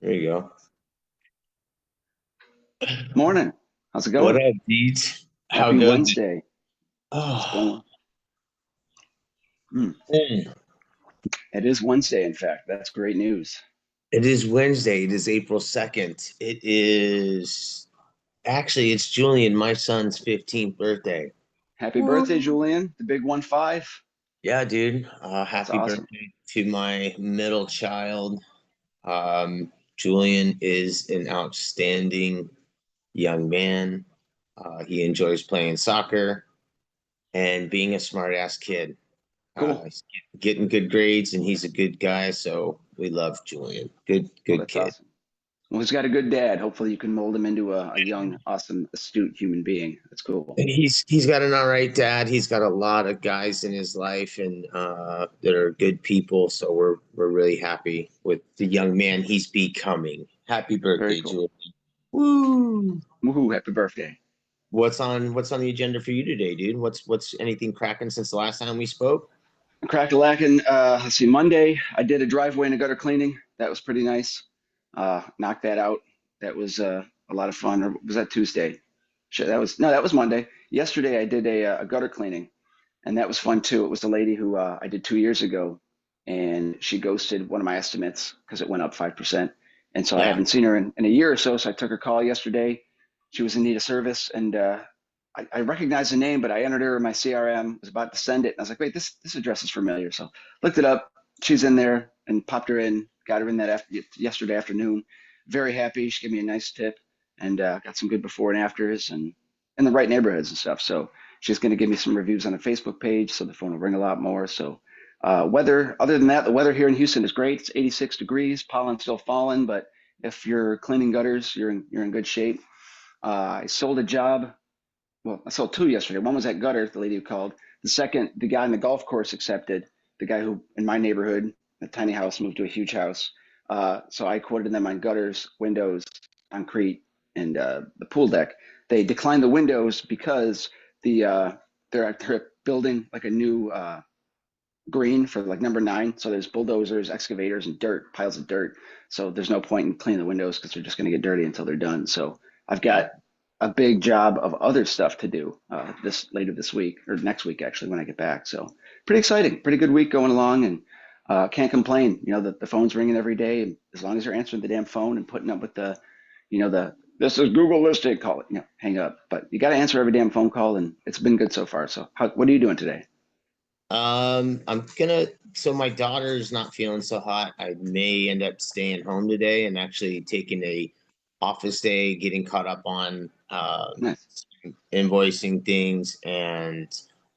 There you go. Morning. How's it What going? up, Deeds? How Happy goes it? Wednesday. It's Oh, going. Hmm. man. It is Wednesday, in fact. That's great news. It is Wednesday. It is April 2nd. It is actually it's Julian, my son's 15th birthday. Happy birthday, Woo. Julian, the big 1-5. Yeah, dude. That's Happy awesome. birthday to my middle child. Julian is an outstanding young man. He enjoys playing soccer and being a smart ass kid. Cool. He's getting good grades and he's a good guy, so we love Julian. Well, Good that's kid. awesome. Well, he's got a good dad. Hopefully, you can mold him into a young, awesome, astute human being. That's cool. And he's got an all right dad. He's got a lot of guys in his life and that are good people. So we're really happy with the young man he's becoming. Happy Very birthday, cool. Julian. Woo! Woohoo! Happy birthday. What's on the agenda for you today, dude? What's anything cracking since the last time we spoke? Crack-a-lackin'. Let's see. Monday, I did a driveway and a gutter cleaning. That was pretty nice. Knocked that out. That was a lot of fun. Or was that Tuesday? Shit, that was no, that was Monday. Yesterday, I did a gutter cleaning, and that was fun too. It was the lady who I did 2 years ago, and she ghosted one of my estimates because it went up 5%. And so I Yeah. haven't seen her in a year or so. So I took her call yesterday. She was in need of service, and I recognized the name, but I entered her in my CRM. Was about to send it, and I was like, "Wait, this address is familiar." So looked it up. She's in there, and popped her in. Got her in that yesterday afternoon. Very happy. She gave me a nice tip, and got some good before and afters, and in the right neighborhoods and stuff. So she's going to give me some reviews on a Facebook page, so the phone will ring a lot more. So weather, other than that, the weather here in Houston is great. It's 86 degrees, pollen still falling, but if you're cleaning gutters, you're in good shape. I sold a job. Well, I sold two yesterday. One was at gutter, the lady who called. The second, the guy in the golf course accepted. The guy who in my neighborhood, a tiny house, moved to a huge house. So I quoted them on gutters, windows, concrete, and the pool deck. They declined the windows because they're building like a new green for like number 9. So there's bulldozers, excavators, and dirt, piles of dirt. So there's no point in cleaning the windows because they're just going to get dirty until they're done. So I've Yeah. got a big job of other stuff to do this later this week or next week actually when I get back. So pretty exciting, pretty good week going along, and can't complain. The phone's ringing every day, and as long as you're answering the damn phone and putting up with the this is Google listed, call it, hang up. But you got to answer every damn phone call, and it's been good so far. So what are you doing today? So my daughter's not feeling so hot. I may end up staying home today and actually taking a office day, getting caught up on Nice. invoicing things and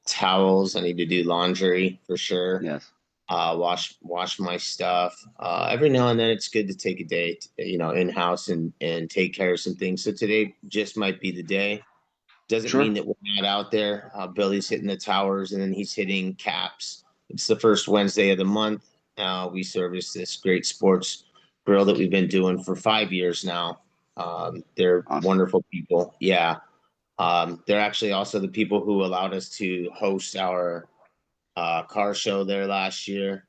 towels. I need to do laundry for sure. Yes. Wash my stuff. Every now and then it's good to take a day, in house and take care of some things. So today just might be the day. Doesn't mean Sure. that we're not out there. Billy's hitting the towers and then he's hitting caps. It's the first Wednesday of the month. We service this great sports grill that we've been doing for 5 years now. They're Awesome. wonderful people. Yeah. They're actually also the people who allowed us to host our car show there last year.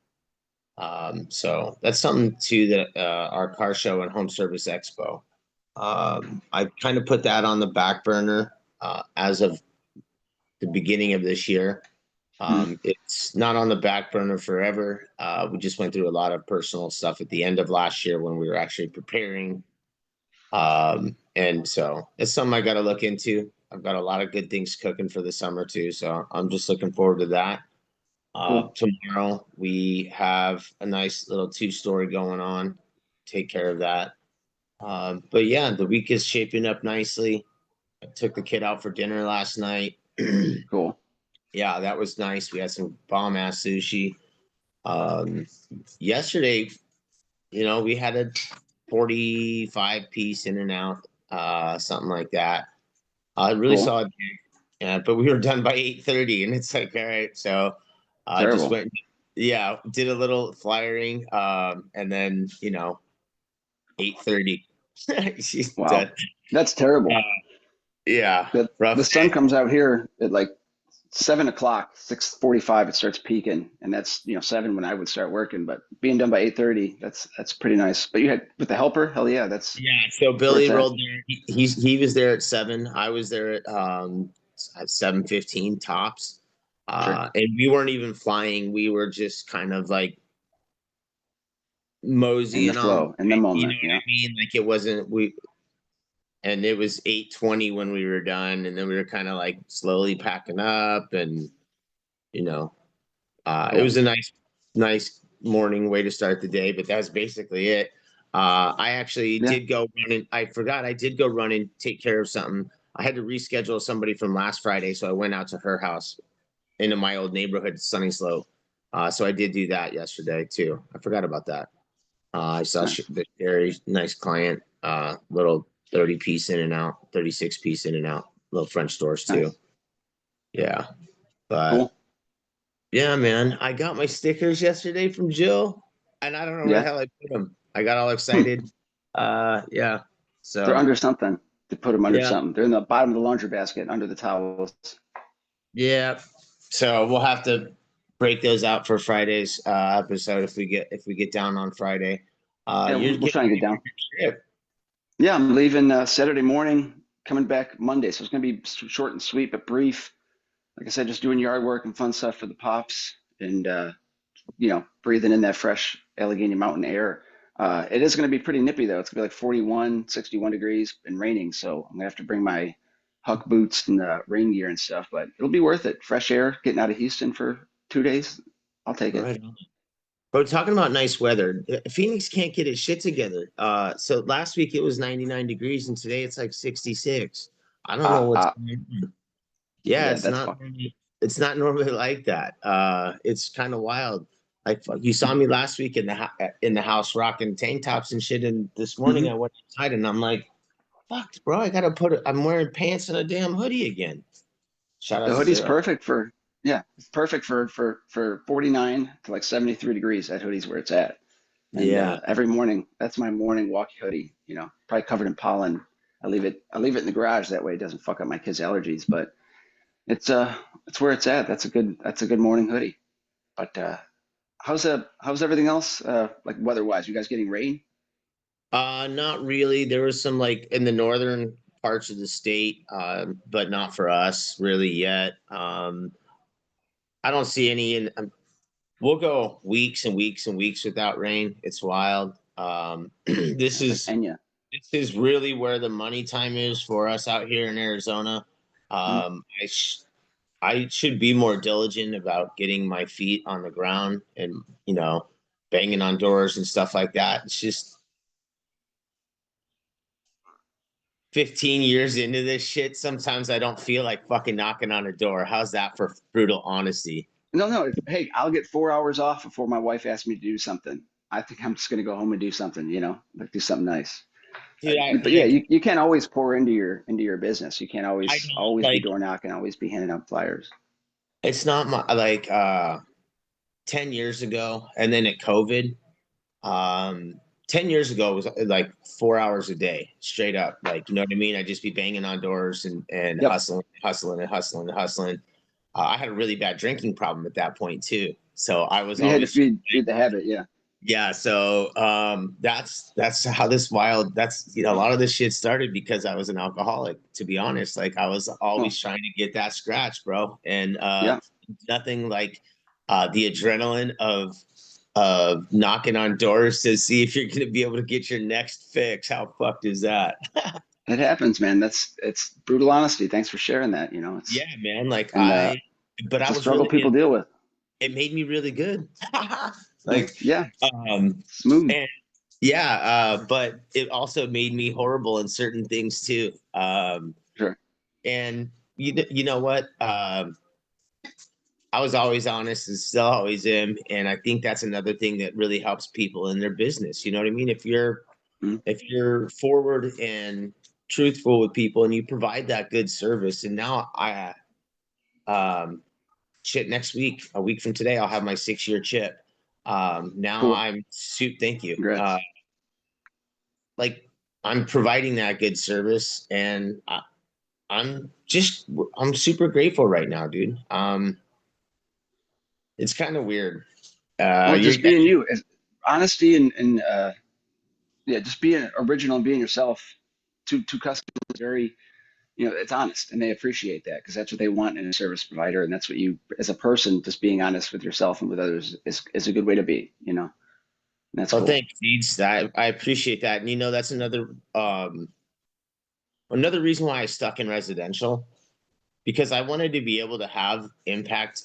So that's something too that our car show and home service expo. I kind of put that on the back burner as of the beginning of this year. Mhm. It's not on the back burner forever. We just went through a lot of personal stuff at the end of last year when we were actually preparing. And so it's something I got to look into. I've got a lot of good things cooking for the summer too. So I'm just looking forward to that. Cool. Tomorrow we have a nice little two-story going on. Take care of that. But yeah, the week is shaping up nicely. I took the kid out for dinner last night. Cool. Yeah, that was nice. We had some bomb ass sushi. Um, Yesterday, we had a 45 piece in and out, something like that. Really Cool. solid day. But we were done by 8:30, and it's like, all right. So I just Terrible. went, yeah, did a little flyering, and then 8:30. She's done. Wow. That's Uh, terrible. yeah, The rough the sun day. comes out here at like 7 o'clock, 6:45, it starts peaking, and that's 7 when I would start working. But being done by 8:30, that's pretty nice. But you had with the helper, hell yeah, that's Yeah, so where Billy it's at. rolled there. He was there at 7. I was there at 7:15 tops. Sure, And we weren't even flying. We were just kind of like in the moseying on, flow, in the you know moment. what Yeah, I mean? Like it wasn't we and it was 8:20 when we were done, and then we were kind of like slowly packing up, and you know, it cool. was a nice morning way to start the day, but that's basically it. I actually Yeah, did go run and I forgot I did go run and take care of something. I had to reschedule somebody from last Friday, so I went out to her house into my old neighborhood, Sunny Slope. So I did do that yesterday too. I forgot about that. I saw nice. the very nice client, little 30 piece in and out, 36 piece in and out, little French doors too. Nice. Yeah. But Cool. yeah, man, I got my stickers yesterday from Jill, and I don't know where the Yeah. hell I put them. I got all Hmm. excited. Yeah. They're So under something. To put them under yeah, something. They're in the bottom of the laundry basket under the towels. yeah. So we'll have to break those out for Friday's episode if we get down on Friday. Yeah, You're we'll getting try and get ready for down. your trip. Yeah, I'm leaving Saturday morning, coming back Monday. So it's going to be short and sweet, but brief. Like I said, just doing yard work and fun stuff for the pops and, breathing in that fresh Allegheny Mountain air. It is going to be pretty nippy, though. It's going to be like 41, 61 degrees and raining. So I'm going to have to bring my Huck boots and rain gear and stuff, but it'll be worth it. Fresh air, getting out of Houston for 2 days. I'll take it. Right on. But talking about nice weather, Phoenix can't get its shit together. So last week it was 99 degrees, and today it's like 66. I don't know Uh, what's uh, going on. Yeah, yeah, that's fuck. it's not normally like that. It's kind of wild. Like you saw me last week in the house rocking tank tops and shit, and this morning Hmm. I went outside and I'm like, fuck, bro, I gotta I'm wearing pants and a damn hoodie again. Shout The out to hoodie's Zero. perfect for, yeah, it's perfect for 49 to like 73 degrees. That hoodie's where it's at. And Yeah, every morning, that's my morning walk hoodie. Probably covered in pollen. I leave it in the garage that way it doesn't fuck up my kids' allergies. But it's where it's at. That's a good morning hoodie. But how's everything else? Like weather-wise, you guys getting rain? not really. There was some like in the northern parts of the state, but not for us really yet. I don't see any in. We'll go weeks and weeks and weeks without rain. It's wild. It's like Enya. This is really where the money time is for us out here in Arizona. Mhm. I should be more diligent about getting my feet on the ground and banging on doors and stuff like that. It's just 15 years into this shit. Sometimes I don't feel like fucking knocking on a door. How's that for brutal honesty? No, no. Hey, I'll get 4 hours off before my wife asks me to do something. I think I'm just gonna go home and do something. Like do something nice. Dude, But yeah, you can't always pour into your business. You can't I always don't always be like door knocking, always be handing out flyers. it's not my like 10 years ago and then at COVID. Um, 10 years ago it was like 4 hours a day, straight up. Like, you know what I mean? I'd just be banging on doors and Yep. hustling. I had a really bad drinking problem at that point too. So I was You had to always feed the habit. Yeah. yeah, so that's how this wild that's a lot of this shit started because I was an alcoholic, to be honest. Like I was Well, always trying to get that scratch, bro. And yeah. nothing like the adrenaline of knocking on doors to see if you're gonna be able to get your next fix. How fucked is that? It happens, man. It's brutal honesty. Thanks for sharing that. Yeah, man. Like And but it's I a was struggle really people deal with. it made me really good. Yeah. Like Yeah. um Smooth. and yeah, but it also made me horrible in certain things too. Sure. And you know what? I was always honest and still always am, and I think that's another thing that really helps people in their business. You know what I mean? Mhm. If you're forward and truthful with people, and you provide that good service, and now um, shit, next week, a week from today, I'll have my 6 year chip. Now Cool. I'm suit. Thank you. Congrats. Like I'm providing that good service, and I'm super grateful right now, dude. It's kind of weird. Well, You're just being you, honesty and yeah, just being original and being yourself to customers is very, it's honest and they appreciate that because that's what they want in a service provider. And that's what you, as a person, just being honest with yourself and with others is a good way to be, and that's Well, cool. thanks, Deeds. I appreciate that. And that's another reason why I stuck in residential because I wanted to be able to have impact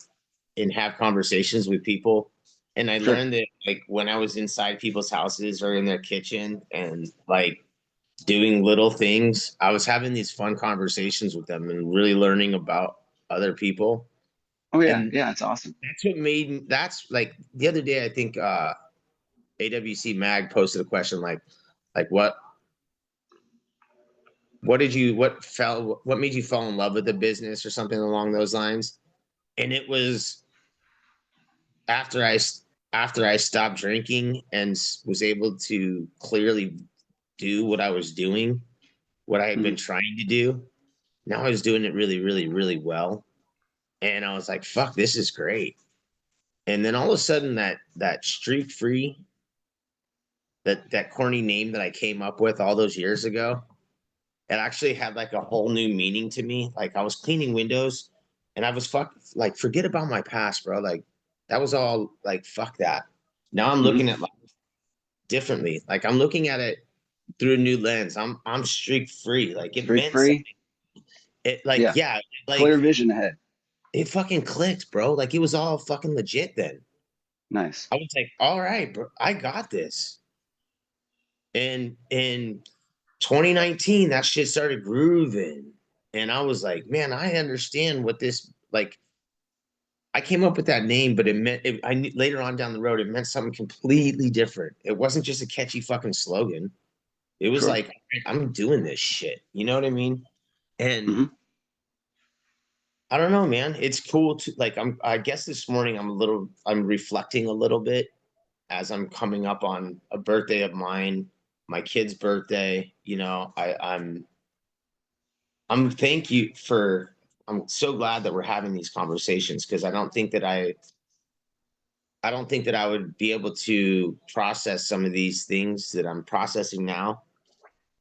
and have conversations with people. And I Sure. learned that like when I was inside people's houses or in their kitchen and like doing little things, I was having these fun conversations with them and really learning about other people. Oh yeah. And Yeah. It's awesome. that's like the other day I think AWC Mag posted a question like what made you fall in love with the business or something along those lines. And it was after I stopped drinking and was able to clearly do what I was doing, what I had been Mhm. trying to do. Now I was doing it really, really, really well. And I was like, fuck, this is great. And then all of a sudden that streak free, that corny name that I came up with all those years ago, it actually had like a whole new meaning to me. Like I was cleaning windows and I was like forget about my past, bro. Like that was all like fuck that. Now I'm Mhm. looking at life differently. Like I'm looking at it through a new lens. I'm streak free. Like it Streak meant something. free. It like Yeah. yeah, Clear like vision ahead. it fucking clicked, bro. Like it was all fucking legit then. Nice. I was like, all right, bro, I got this. And in 2019, that shit started grooving. And I was like, man, I understand what this like. I came up with that name, but later on down the road, it meant something completely different. It wasn't just a catchy fucking slogan. It was Sure. like, I'm doing this shit. You know what I mean? And Hmm. I don't know, man. It's cool to like, I guess this morning I'm reflecting a little bit as I'm coming up on a birthday of mine, my kid's birthday. I'm thank you for, I'm so glad that we're having these conversations because I don't think that I would be able to process some of these things that I'm processing now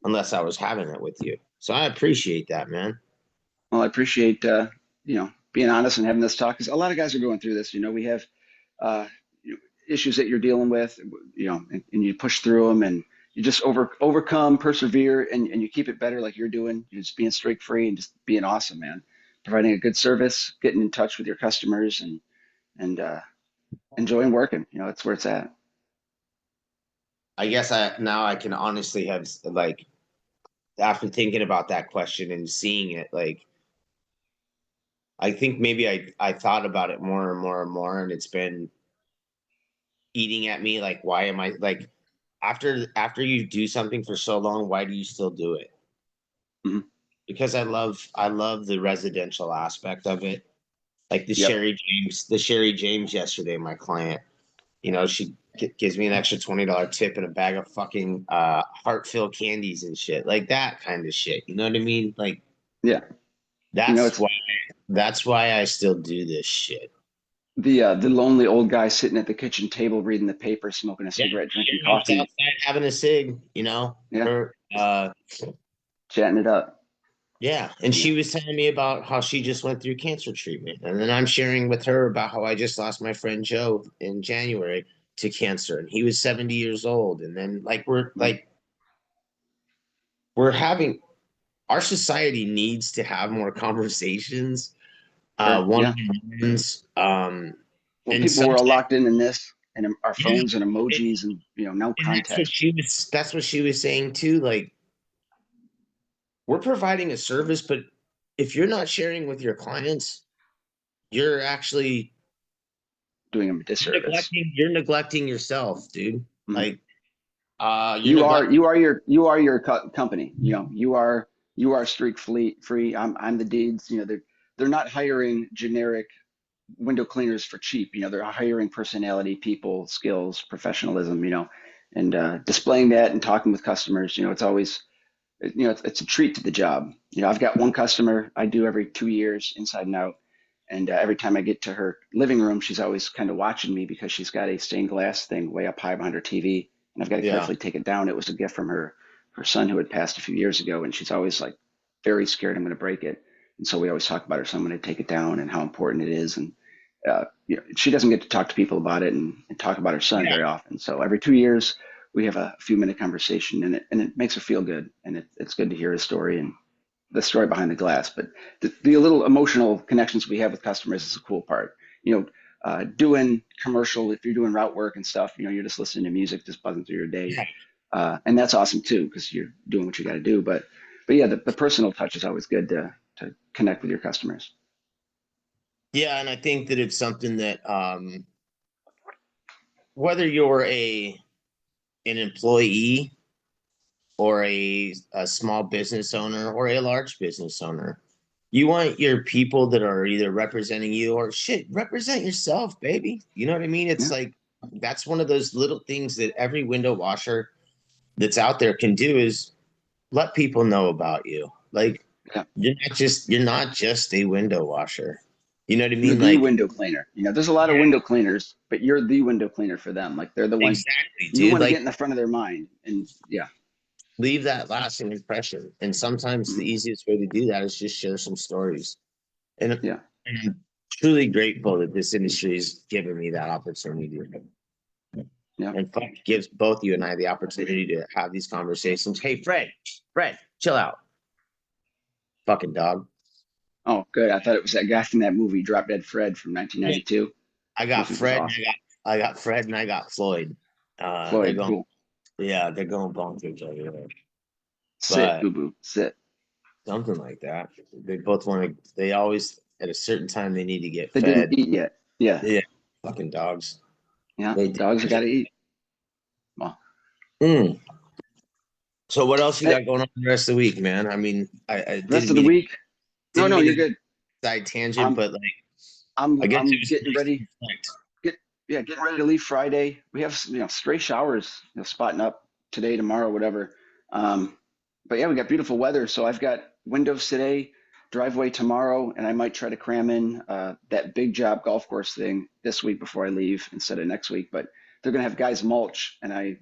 unless I was having it with you. So I appreciate that, man. Well, I appreciate being honest and having this talk because a lot of guys are going through this. We have uh, issues that you're dealing with, and you push through them and you just overcome, persevere, and you keep it better like you're doing. You're just being streak free and just being awesome, man. Providing a good service, getting in touch with your customers, and enjoying working. That's where it's at. I guess I can honestly have like after thinking about that question and seeing it, like I think maybe I thought about it more and more and more, and it's been eating at me. Like, why am I like after you do something for so long, why do you still do it? Hmm. Because I love the residential aspect of it. Like Yep. The Sherry James yesterday, my client. She gives me an extra $20 tip and a bag of fucking heart filled candies and shit, like that kind of shit. You know what I mean? Like Yeah. that's It's why that's why I still do this shit. the lonely old guy sitting at the kitchen table reading the paper, smoking a Yeah, cigarette, drinking Sherry was coffee. outside having a cig. Yeah. Her Chatting it up. yeah, and Yeah. she was telling me about how she just went through cancer treatment, and then I'm sharing with her about how I just lost my friend Joe in January to cancer, and he was 70 years old, and then Mhm. we're having our society needs to have more conversations, Sure. one Yeah. on ones, Well, and people were all sometimes locked in this and our yeah, phones and emojis and no and context. that's what she was saying too. Like we're providing a service, but if you're not sharing with your clients, you're actually Doing them a disservice. you're neglecting yourself, dude. Mhm. Like you're You are neglecting. you are your company. You are streak fleet free. I'm the deeds. They're not hiring generic window cleaners for cheap. They're hiring personality, people, skills, professionalism. And displaying that and talking with customers. It's always it's a treat to the job. I've got one customer I do every 2 years inside and out. And every time I get to her living room, she's always kind of watching me because she's got a stained glass thing way up high behind her TV, and I've got to Yeah. carefully take it down. It was a gift from her son who had passed a few years ago, and she's always like very scared I'm going to break it. And so we always talk about her son when I take it down and how important it is. And she doesn't get to talk to people about it and talk about her son Yeah. very often. So every 2 years we have a few-minute conversation, and it makes her feel good, and it's good to hear his story and the story behind the glass. But the little emotional connections we have with customers is a cool part. Doing commercial, if you're doing route work and stuff, you're just listening to music, just buzzing through your day. Yeah. And that's awesome too, because you're doing what you got to do. But yeah, the personal touch is always good to connect with your customers. Yeah, and I think that it's something that whether you're an employee or a small business owner or a large business owner, you want your people that are either representing you or shit, represent yourself, baby. You know what I mean? It's Yeah, like that's one of those little things that every window washer that's out there can do is let people know about you. Like yeah. you're not just a window washer. You know what I You're mean? the Like window cleaner. There's a lot of window cleaners, but you're the window cleaner for them. Like they're the one exactly, you dude. want to Like get in the front of their mind. And yeah, leave that lasting impression. And sometimes the mhm, easiest way to do that is just share some stories. And, yeah, and I'm truly grateful that this industry has given me that opportunity. yeah. And fuck, gives both you and I the opportunity to have these conversations. Hey, Fred, chill out. Fucking dog. Oh, good. I thought it was that guy from that movie, Drop Dead Fred from Yeah. 1992. I got Movie was Fred and awesome. I got Fred and I got Floyd. They're Floyd, going, cool. yeah, they're going bonkers over there. Sit, But boo boo, sit. something like that. They both want to, they always, at a certain time, they need to get They didn't fed. eat yet. Yeah, Yeah, fucking dogs. yeah. They did. Dogs have got to eat. Well, Mm. So what else you hey, got going on the rest of the week, man? I mean, I rest of the week. No, didn't no, mean to you're go good. side tangent, I'm, but like I I'm, guess it I'm was getting nice to ready. reflect. Get, yeah, getting ready to leave Friday. We have, stray showers, spotting up today, tomorrow, whatever. Um, but yeah, we got beautiful weather. So I've got windows today, driveway tomorrow, and I might try to cram in that big job golf course thing this week before I leave instead of next week. But they're gonna have guys mulch, and I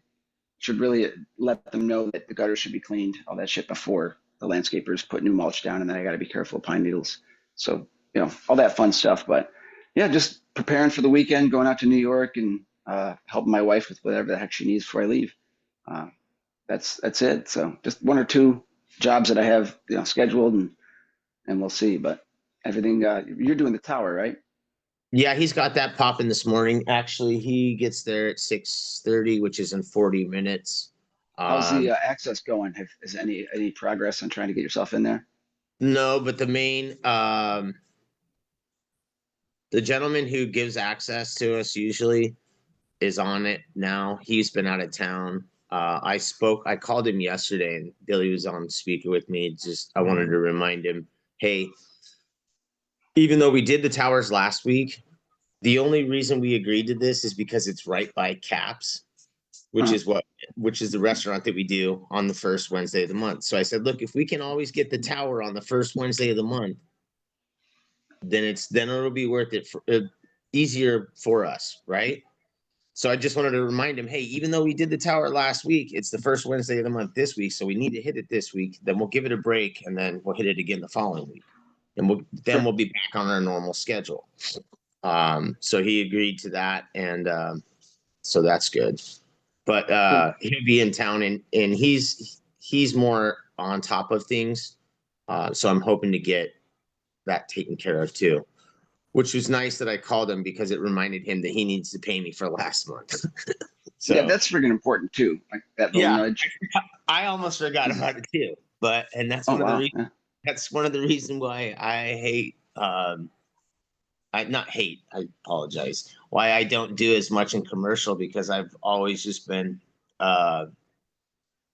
should really let them know that the gutters should be cleaned, all that shit before the landscapers put new mulch down, and then I got to be careful of pine needles. So, all that fun stuff. But yeah, just preparing for the weekend, going out to New York and helping my wife with whatever the heck she needs before I leave. Uh, that's it. So just one or two jobs that I have, scheduled, and we'll see. But everything, you're doing the tower, right? Yeah, he's got that popping this morning. Actually, he gets there at 6:30, which is in 40 minutes. How's Um, the access going? Is any progress on trying to get yourself in there? no, but the gentleman who gives access to us usually is on it now. He's been out of town. I called him yesterday and Billy was on speaker with me. Just, I wanted to remind him, hey, even though we did the towers last week, the only reason we agreed to this is because it's right by Caps, which Uh, is what, which is the restaurant that we do on the first Wednesday of the month. So I said, look, if we can always get the tower on the first Wednesday of the month, then it'll be worth it for easier for us, right? So I just wanted to remind him, hey, even though we did the tower last week, it's the first Wednesday of the month this week, so we need to hit it this week. Then we'll give it a break, and then we'll hit it again the following week, and sure. we'll be back on our normal schedule. So he agreed to that, and so that's good. But Cool. he'll be in town, and he's more on top of things. So I'm hoping to get that taken care of too, which was nice that I called him because it reminded him that he needs to pay me for last month. Yeah, So that's freaking important too. Like that little yeah, nudge. I almost forgot Mhm. about it too. But and Oh wow. Yeah. that's one of the reasons why I hate I not hate, I apologize. Why I don't do as much in commercial because I've always just been uh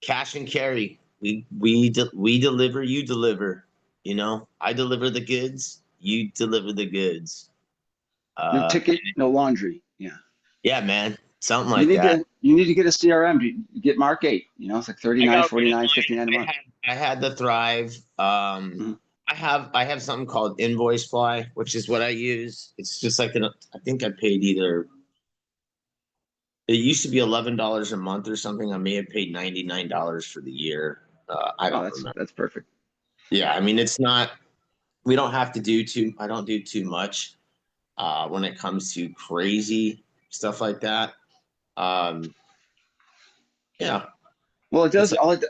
cash and carry. We deliver, you deliver. You know, I deliver the goods, you deliver the goods. No Uh ticket, no laundry. Yeah. yeah, man. something like that. You need to get a CRM. Get Mark 8. It's like I 39, got rid of 49, 59 a mine. month. I had the Thrive. Mhm. I have something called Invoice Fly, which is what I use. It's just like I think I paid either. It used to be $11 a month or something. I may have paid $99 for the year. I Oh, don't remember. that's perfect. Yeah, I mean it's not. We don't have to do too. I don't do too much when it comes to crazy stuff like that. Um, yeah, Well, it that's does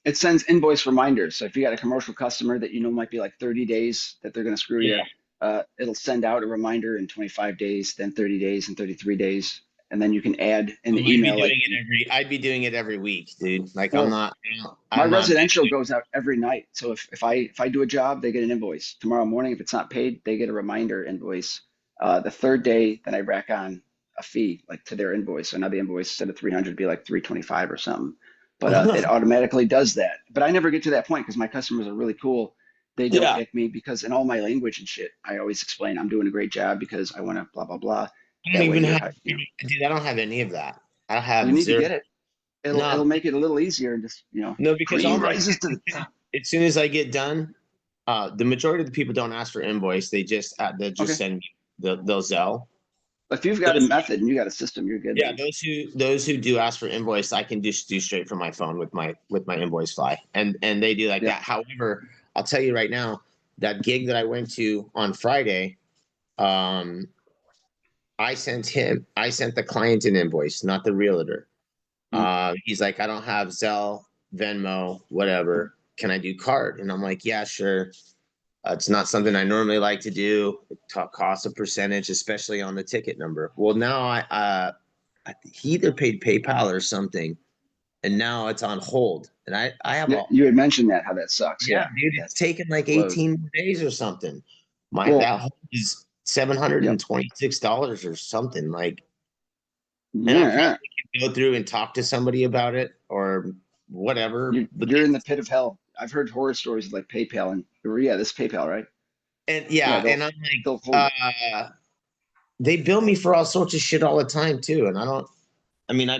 it sends invoice reminders. So if you got a commercial customer that might be like 30 days that they're going to screw you, yeah. it'll send out a reminder in 25 days, then 30 days, and 33 days, and then you can add in the email like, I'd be doing it every week, dude. Like well, my I'm not. residential goes out every night. So if I do a job, they get an invoice. Tomorrow morning, if it's not paid, they get a reminder invoice. The third day, then I rack on a fee like to their invoice. So now the invoice instead of 300 be like 325 or something. But it automatically does that. But I never get to that point because my customers are really cool. They don't Yeah, ick me because in all my language and shit, I always explain I'm doing a great job because I want to blah blah blah. I don't That way even you're have dude. I don't have any of that. I you have need to zero. get it. It'll No, make it a little easier and just no, because cream all my rises to the top. as soon as I get done, the majority of the people don't ask for invoice. They just Okay. send me they'll Zelle. If you've got a Those method and you got a system, you're good Yeah, then. those who do ask for invoice, I can just do straight from my phone with my invoice fly, and they do like Yep. that. However, I'll tell you right now, that gig that I went to on Friday, um, I sent the client an invoice, not the realtor. Mm. He's like, I don't have Zelle, Venmo, whatever. Can I do card? And I'm like, yeah, sure. It's not something I normally like to do. It costs a percentage, especially on the ticket number. Well, now he either paid PayPal or something, and now it's on hold. And I have Yeah, a you had mentioned that how that sucks. yeah, Yeah, dude, that it's taken like blows. 18 more days or something. My Well, that hold is seven hundred yep. and $26 or something like, and I Yeah, probably could go through and talk to somebody about it or whatever. But you're in the pit of hell. I've heard horror stories of like PayPal and yeah, this is PayPal, right? and Yeah, yeah, they'll and I'm like, they'll hold it. they bill me for all sorts of shit all the time too, and I don't. I mean, I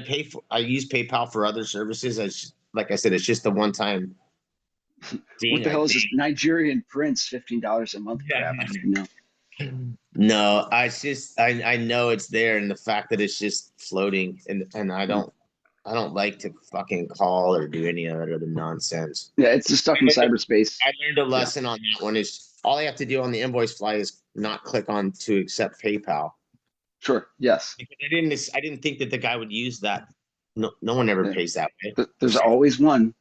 use PayPal for other services. As like I said, it's just the one time What thing the I hell is pay. this Nigerian prince $15 a month Yeah. crap? I don't even know. No, I know it's there, and the fact that it's just floating, and Mm. I don't like to fucking call or do any other nonsense. Yeah, it's just stuck in cyberspace. I learned a Yeah, lesson on that one. Is all I have to do on the invoice fly is not click on to accept PayPal sure. Yes. because I didn't think that the guy would use that. No, no one ever Yeah. pays that way. There's always one.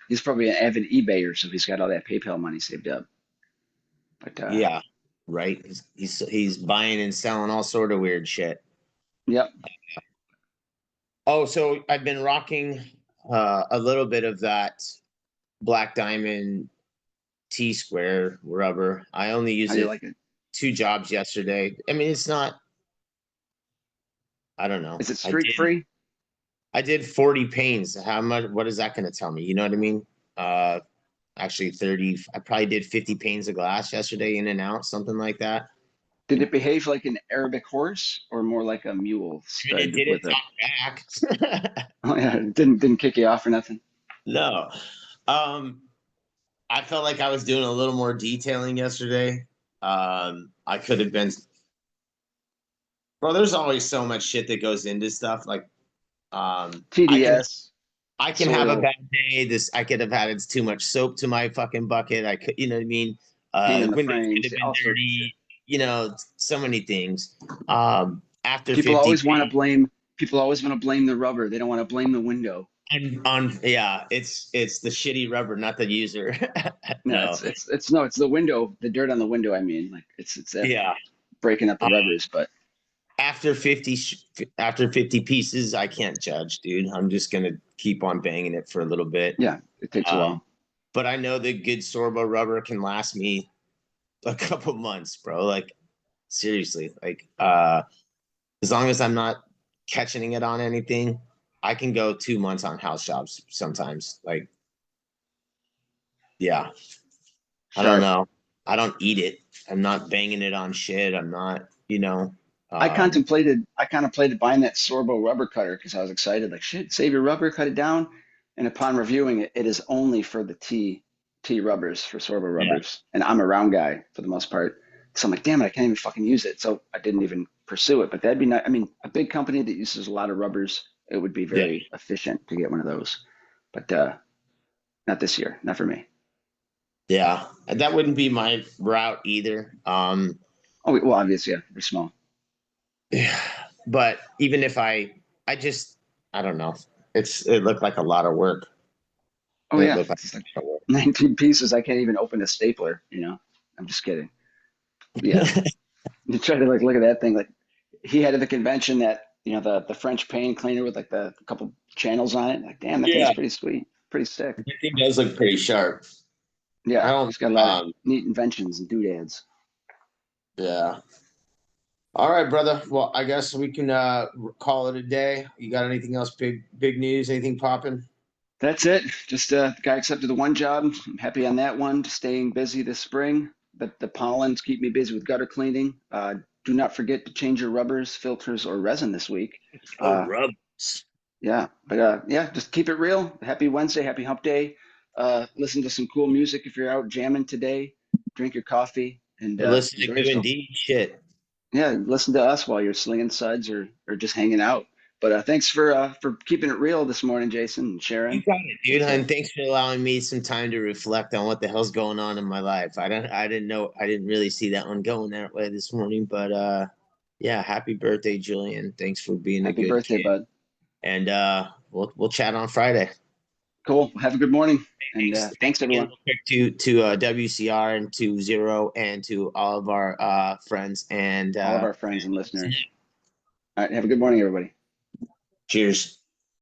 He's probably an avid eBayer, so he's got all that PayPal money saved up. But Yeah, right. He's buying and selling all sort of weird shit. yep. Oh, so I've been rocking a little bit of that Black Diamond T square rubber. I only How use do you it like it? two jobs yesterday. I mean, it's not. I don't know. Is it streak free? I did 40 panes. How much? What is that going to tell me? You know what I mean? Uh, actually 30. I probably did 50 panes of glass yesterday, in and out, something like that. Did it behave like an Arabic horse or more like a mule I mean, it stud didn't with a? talk back. Oh yeah, it didn't kick you off or nothing. No. Um, I felt like I was doing a little more detailing yesterday. I could have been, bro. There's always so much shit that goes into stuff. Like, um, I can TDS, I can have a soil, bad day. I could have added too much soap to my fucking bucket. I could, you know what I mean? paint in the Windows could frames, have been all sorts of shit. dirty. You know, so many things. After People 50 always want to paint blame. People always want to blame the rubber. They don't want to blame the window. on yeah, it's the shitty rubber, not the user. No, No, it's no, it's the window, the dirt on the window. I mean, like it's that yeah. breaking up the Uh, rubbers. But after 50 after 50 pieces, I can't judge, dude. I'm just gonna keep on banging it for a little bit. yeah, it takes a Um, while. but I know the good Sorbo rubber can last me a couple months, bro. Like seriously, like as long as I'm not catching it on anything, I can go 2 months on house jobs sometimes. Like, yeah, I don't Sharp. know. I don't eat it. I'm not banging it on shit. I'm not, you know. I contemplated buying that Sorbo rubber cutter because I was excited, like shit, save your rubber, cut it down. And upon reviewing it, it is only for the T rubbers for Sorbo Yeah. rubbers. And I'm a round guy for the most part. So I'm like, damn it, I can't even fucking use it. So I didn't even pursue it. But that'd be nice. I mean, a big company that uses a lot of rubbers, it would be Yeah. very efficient to get one of those. But not this year, not for me. Yeah. And that wouldn't be my route either. Oh, well, obviously, yeah, they're small. Yeah. But even if I just, I don't know. It looked like a lot of work. Oh It yeah, looked like it's like a lot 19 pieces. I can't even open a stapler. I'm just kidding. Yeah, of work. you try to like look at that thing. Like he had at the convention that the French paint cleaner with like the couple channels on it. Like, damn, that thing's Yeah. pretty sweet, pretty sick. That thing does look pretty sharp. I Yeah, don't, he's got a lot of neat inventions and doodads. yeah. All right, brother. Well, I guess we can call it a day. You got anything else big news? Anything popping? That's it. Just the guy accepted the one job. I'm happy on that one. Staying busy this spring. But the pollens keep me busy with gutter cleaning. Do not forget to change your rubbers, filters, or resin this week. Oh, Uh, rubs. yeah, but yeah, just keep it real. Happy Wednesday, happy hump day. Listen to some cool music if you're out jamming today. Drink your coffee and Hey, listen to enjoy Goo and yourself. Deed. Shit. Yeah, listen to us while you're slinging suds or just hanging out. But thanks for keeping it real this morning, Jason and You Sharon. got it, dude. It's And thanks for allowing me some time to reflect on what the hell's going on in my life. I didn't know I didn't really see that one going that way this morning, but yeah, happy birthday, Julian. Thanks for being a happy good birthday, kid. bud. And we'll chat on Friday. Cool. Have a good morning. And Thanks thanks, again everyone. real quick to WCR and to Zero and to all of our friends and All of our friends and listeners. All right. Have a good morning, everybody. cheers.